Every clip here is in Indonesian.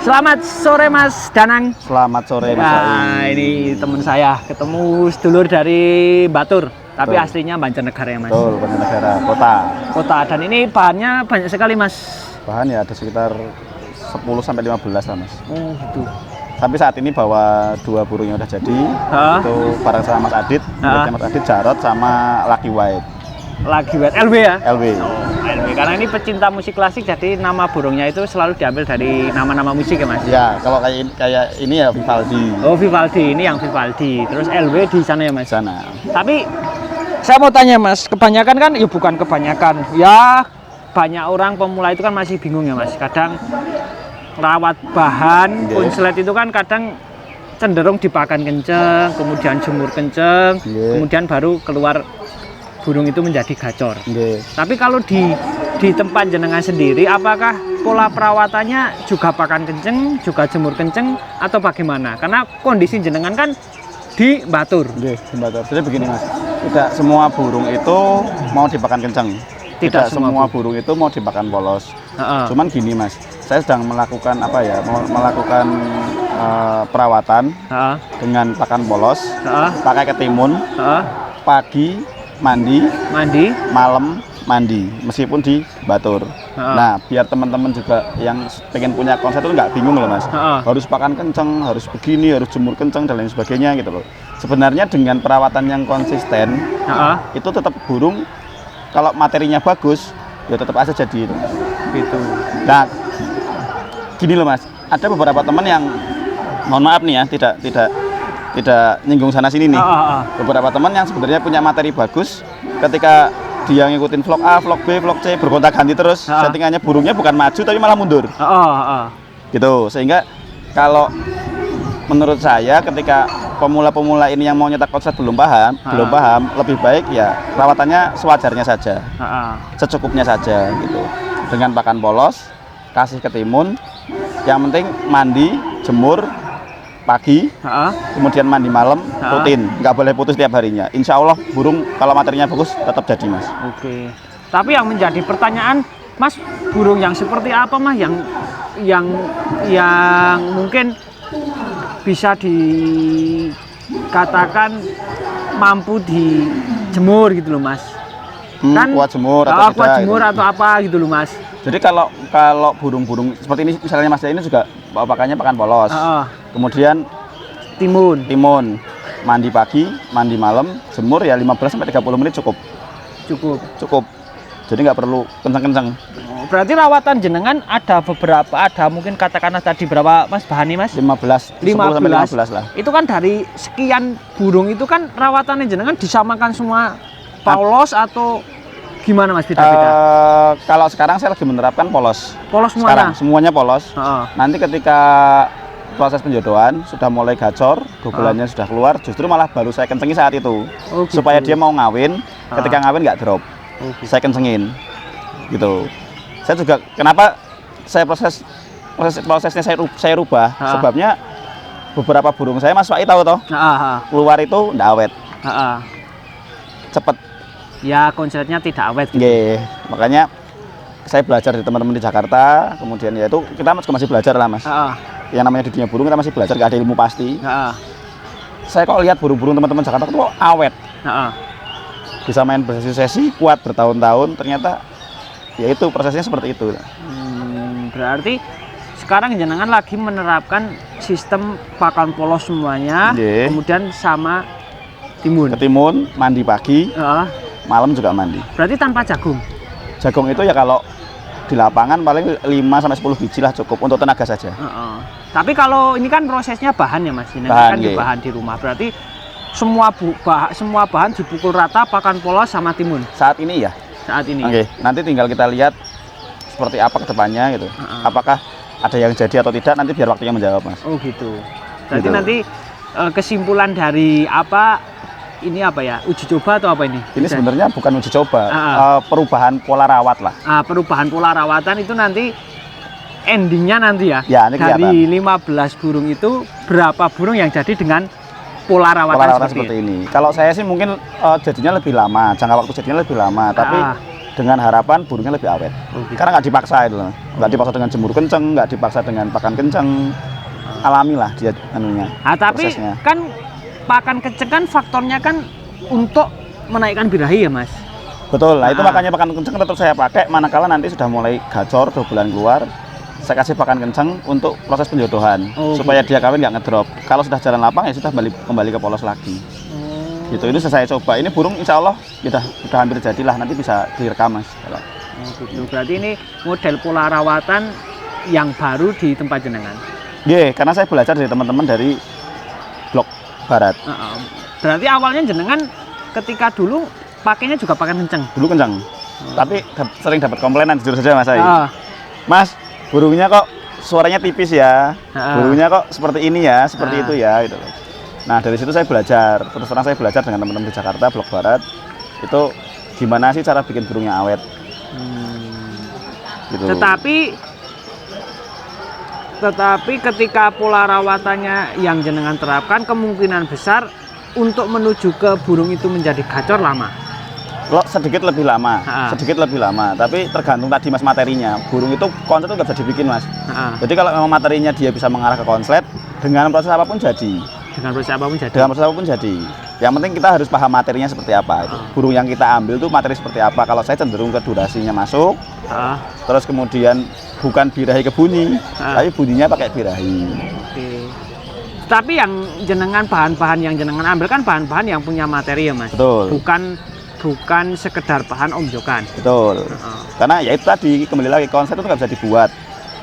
Selamat sore Mas Danang. Selamat sore Mas. Nah, ini teman saya ketemu sedulur dari Batur, tapi Betul. aslinya Banjarnegara ya Mas. Betul, Banjarnegara, kota. Dan ini bahannya banyak sekali Mas. Bahan ya ada sekitar 10 sampai 15 lah Mas. Oh gitu. Tapi saat ini bawa 2 burung yang udah jadi. Itu bareng sama Mas Adit, Mas Adit, Jarot sama Lucky White. Lucky White LW ya? LW. Oh, LW. Karena ini pecinta musik klasik, jadi nama burungnya itu selalu diambil dari nama-nama musik ya Mas? Ya, kalau kayak ini ya Vivaldi. Oh Vivaldi, ini yang Vivaldi. Terus LW di sana ya Mas? Sana. Tapi saya mau tanya Mas, kebanyakan kan, ya bukan kebanyakan, ya banyak orang pemula itu kan masih bingung ya Mas. Kadang rawat bahan, konslet itu kan kadang cenderung dipakan kenceng, kemudian jemur kenceng, kemudian baru keluar burung itu menjadi gacor. Tapi kalau di tempat jenengan sendiri, apakah pola perawatannya juga pakan kenceng, juga jemur kenceng, atau bagaimana? Karena kondisi jenengan kan di Batur. Di Batur. Jadi begini Mas, tidak semua burung itu mau dipakan kenceng. Tidak semua burung itu mau dipakan polos. Cuman gini Mas, saya sedang melakukan melakukan perawatan dengan pakan polos, pakai ketimun, pagi mandi, malam mandi, meskipun di Batur. Nah, biar teman-teman juga yang pengen punya konsep itu nggak bingung loh Mas. Harus pakan kenceng, harus begini, harus jemur kenceng dan lain sebagainya gitu loh. Sebenarnya dengan perawatan yang konsisten, itu tetap burung kalau materinya bagus, ya tetap aja jadi itu. Gitu. Nah, gini loh Mas, ada beberapa teman yang mohon maaf nih ya, tidak nyinggung sana sini nih. Beberapa teman yang sebenarnya punya materi bagus, ketika dia ngikutin vlog A, vlog B, vlog C, bergonta ganti terus, settingannya burungnya bukan maju tapi malah mundur. Gitu, sehingga kalau menurut saya ketika pemula-pemula ini yang mau nyetak konsep belum paham, lebih baik ya perawatannya sewajarnya saja, secukupnya saja gitu. Dengan pakan polos, kasih ketimun, yang penting mandi, jemur pagi, kemudian mandi malam, rutin, nggak boleh putus tiap harinya. Insya Allah burung kalau materinya bagus tetap jadi Mas. Oke. Tapi yang menjadi pertanyaan, Mas, burung yang seperti apa Mas yang mungkin bisa dikatakan mampu dijemur gitu loh Mas? Kan kuat jemur atau kuat jemur atau apa gitu loh Mas? Jadi kalau burung-burung seperti ini misalnya Mas ini juga pakannya pakan polos. Kemudian timun, mandi pagi, mandi malam, jemur ya 15 sampai 30 menit cukup. Jadi nggak perlu kencang-kencang. Berarti rawatan jenengan ada mungkin katakanlah tadi berapa Mas bahani Mas? 15 sampai 15 lah. Itu kan dari sekian burung itu kan rawatannya jenengan disamakan semua polos atau gimana Mas beda-beda? Kalau sekarang saya lagi menerapkan polos. Polos semuanya? Semuanya polos. Nanti ketika proses penjodohan sudah mulai gacor, gogolannya sudah keluar, justru malah baru saya kencengi saat itu. Gitu. Supaya dia mau ngawin, ketika ngawin nggak drop. Saya kencengin. Gitu. Saya juga kenapa saya prosesnya saya rubah, sebabnya beberapa burung saya Mas Wai tahu toh. Keluar itu nggak awet. Cepet. Ya konsepnya tidak awet gitu. Makanya saya belajar dari teman-teman di Jakarta, kemudian ya itu kita masih belajar lah Mas. Yang namanya di dunia burung kita masih belajar, nggak ada ilmu pasti. Saya kok lihat burung-burung teman-teman Jakarta itu kok awet. Bisa main bersesi-sesi, kuat bertahun-tahun, ternyata ya itu prosesnya seperti itu. Berarti sekarang jenengan lagi menerapkan sistem pakan polos semuanya, kemudian sama ketimun, mandi pagi, malam juga mandi. Berarti tanpa jagung? Jagung itu ya kalau di lapangan paling 5-10 biji lah cukup untuk tenaga saja. Tapi kalau ini kan prosesnya bahan ya Mas, bahan di rumah. Berarti semua bahan dipukul rata pakan polos sama timun? Saat ini ya. Saat ini? Nanti tinggal kita lihat seperti apa kedepannya gitu. Apakah ada yang jadi atau tidak, nanti biar waktunya menjawab Mas. Oh gitu. Berarti nanti kesimpulan dari ini apa ya, uji coba atau apa ini? Ini sebenarnya bukan uji coba, perubahan pola rawat lah. Perubahan pola rawatan itu nanti endingnya nanti ya, dari 15 burung itu berapa burung yang jadi dengan pola rawatan seperti ini. Kalau saya sih mungkin jadinya lebih lama, jangka waktu jadinya lebih lama, tapi dengan harapan burungnya lebih awet. Karena nggak dipaksa itu loh. Nggak dipaksa dengan jemur kenceng, nggak dipaksa dengan pakan kenceng. Alami lah dia anunya. Tapi prosesnya. kan pakan kenceng kan faktornya kan untuk menaikkan birahi ya Mas. Betul. Nah, itu makanya pakan kenceng tetap saya pakai manakala nanti sudah mulai gacor 2 bulan keluar. Saya kasih pakan kenceng untuk proses penjodohan supaya dia kawin nggak ngedrop. Kalau sudah jalan lapang ya sudah kembali ke polos lagi. Gitu. Ini saya coba. Ini burung insya Allah sudah hampir jadilah, nanti bisa direkam Mas. Gitu. Berarti ini model pola rawatan yang baru di tempat jenengan. Iya, karena saya belajar dari teman-teman dari blok barat. Berarti awalnya jenengan ketika dulu pakainya juga pakan kenceng. Dulu kenceng. Tapi sering dapat komplainan jujur saja Mas saya. Mas, burungnya kok suaranya tipis ya. Burungnya kok seperti ini ya, seperti itu ya gitu. Nah, dari situ saya belajar. Terus terang saya belajar dengan teman-teman di Jakarta blok barat. Itu gimana sih cara bikin burungnya awet. Gitu. Tetapi ketika pola rawatannya yang jenengan terapkan, kemungkinan besar untuk menuju ke burung itu menjadi gacor lama. Sedikit lebih lama, tapi tergantung tadi Mas materinya. Burung itu konslet itu nggak bisa dibikin Mas. Jadi kalau memang materinya dia bisa mengarah ke konslet, dengan proses apapun jadi. Dengan proses apapun jadi. Yang penting kita harus paham materinya seperti apa. Burung yang kita ambil tuh materi seperti apa. Kalau saya cenderung ke durasinya masuk, terus kemudian bukan birahi ke bunyi, tapi bunyinya pakai birahi. Tapi yang jenengan bahan-bahan yang jenengan ambil kan bahan-bahan yang punya materi ya Mas. Betul. Bukan sekedar bahan omjokan. Betul. Karena ya itu tadi kembali lagi konsep itu nggak bisa dibuat.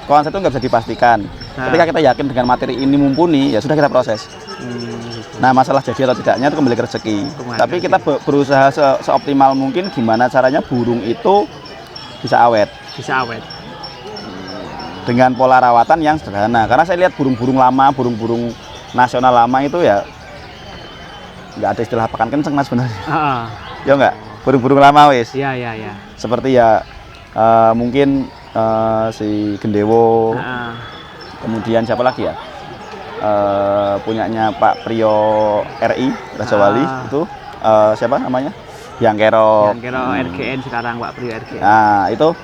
Konsep itu nggak bisa dipastikan. Ketika kita yakin dengan materi ini mumpuni, ya sudah kita proses. Nah, masalah jadi atau tidaknya itu kembali ke rezeki. Tapi kita berusaha seoptimal mungkin gimana caranya burung itu bisa awet. Dengan pola rawatan yang sederhana. Karena saya lihat burung-burung lama, burung-burung nasional lama itu ya nggak ada istilah pakan kenceng Mas sebenarnya. Ya enggak? Burung-burung lama wis. Iya. Seperti ya mungkin si Gendewo. Kemudian siapa lagi ya? Punyanya Pak Priyo RI Raja Wali itu siapa namanya? Yang Kero RGN sekarang Pak Priyo RGN. Nah, itu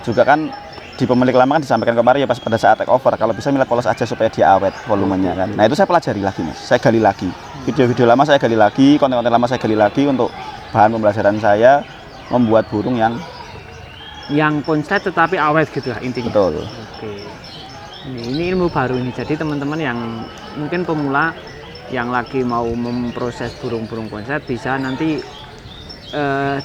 juga kan di pemilik lama kan disampaikan kemarin ya pas pada saat take over kalau bisa milik polos aja supaya dia awet volumenya kan. Nah, itu saya pelajari lagi Mas. Saya gali lagi. Video-video lama saya gali lagi, konten-konten lama saya gali lagi untuk bahan pembelajaran saya membuat burung yang konslet tetapi awet gitu lah intinya. Betul. Oke. Ini ilmu baru ini. Jadi teman-teman yang mungkin pemula yang lagi mau memproses burung-burung konslet bisa nanti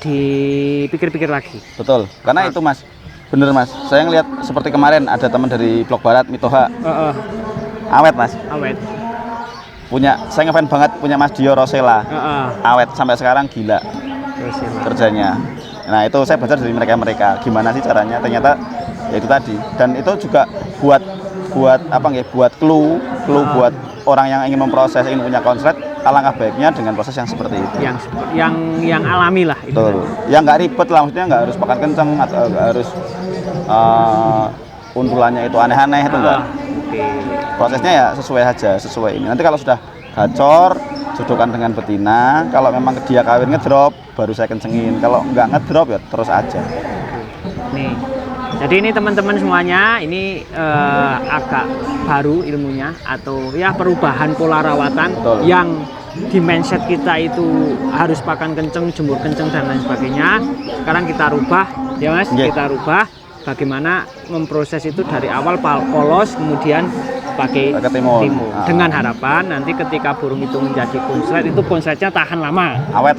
dipikir-pikir lagi. Betul. Karena itu Mas, bener Mas. Saya ngelihat seperti kemarin ada teman dari blok barat Mitoha. Awet Mas. Awet. Saya ngefans banget punya Mas Dio Rosella. Awet sampai sekarang gila kerjanya. Nah, itu saya belajar dari mereka gimana sih caranya. Ternyata ya itu tadi. Dan itu juga buat clue buat orang yang ingin memproses, ingin punya konslet, alangkah baiknya dengan proses yang seperti itu. Yang alami lah itu. Betul. Yang nggak ribet lah, maksudnya nggak harus pakan kenceng atau nggak harus untulannya itu aneh-aneh itu enggak. Prosesnya ya sesuai ini. Nanti kalau sudah gacor, jodohkan dengan betina. Kalau memang dia kawin ngedrop, baru saya kencengin. Kalau nggak ngedrop ya terus aja. Nih, jadi ini teman-teman semuanya, ini agak baru ilmunya atau ya perubahan pola rawatan. Betul. Yang di mindset kita itu harus pakan kenceng, jemur kenceng dan lain sebagainya. Sekarang kita rubah, ya Mas, kita rubah. Bagaimana memproses itu dari awal polos kemudian pakai timun. Dengan harapan nanti ketika burung itu menjadi konslet itu konsletnya tahan lama, awet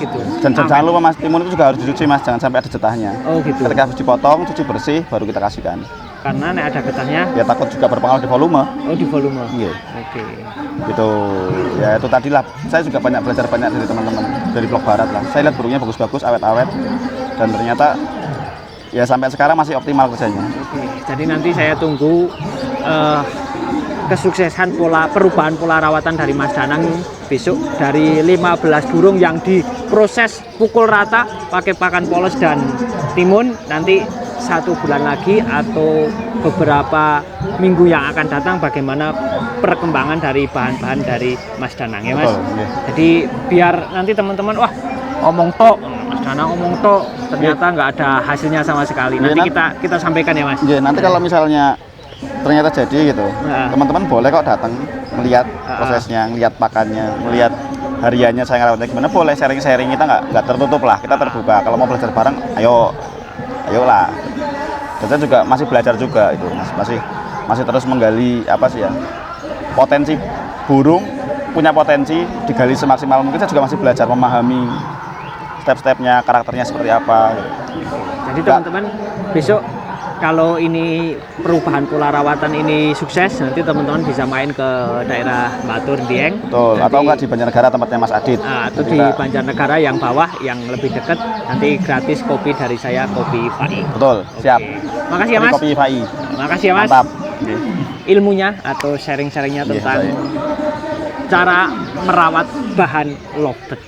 gitu. Dan jangan lupa Mas, timun itu juga harus dicuci Mas, jangan sampai ada getahnya. Gitu. Ketika harus dipotong, cuci bersih baru kita kasihkan. Karena nek ada getahnya ya takut juga berpengaruh di volume. Di volume. Iya. Gitu. Ya itu tadilah. Saya juga belajar banyak dari teman-teman dari blok barat lah. Saya lihat burungnya bagus-bagus, awet-awet, dan ternyata ya sampai sekarang masih optimal kerjanya. Jadi nanti saya tunggu kesuksesan perubahan pola rawatan dari Mas Danang besok dari 15 burung yang diproses pukul rata pakai pakan polos dan timun. Nanti 1 bulan lagi atau beberapa minggu yang akan datang bagaimana perkembangan dari bahan-bahan dari Mas Danang ya Mas. Jadi biar nanti teman-teman omong tok Mas Danang omong tok ternyata nggak ada hasilnya sama sekali. Nanti kita sampaikan ya Mas. Nanti kalau misalnya ternyata jadi gitu, teman-teman boleh kok datang melihat prosesnya, melihat pakannya, melihat hariannya saya ngerawatnya gimana, boleh sharing-sharing, kita nggak tertutup lah, kita terbuka. Kalau mau belajar bareng, ayolah. Dan saya juga masih belajar juga itu, masih terus menggali apa sih ya, potensi burung punya potensi digali semaksimal mungkin. Saya juga masih belajar memahami step-stepnya, karakternya seperti apa. Jadi teman-teman besok kalau ini perubahan pola rawatan ini sukses, nanti teman-teman bisa main ke daerah Batur, Dieng. Betul, atau enggak di Banjarnegara tempatnya Mas Adit. Atau di Banjarnegara yang bawah, yang lebih dekat, nanti gratis kopi dari saya, kopi Fai. Betul, siap. Makasih ya Mas. Kopi Fai. Makasih ya Mas. Mantap. Ilmunya atau sharing-sharingnya tentang cara merawat bahan lovebird.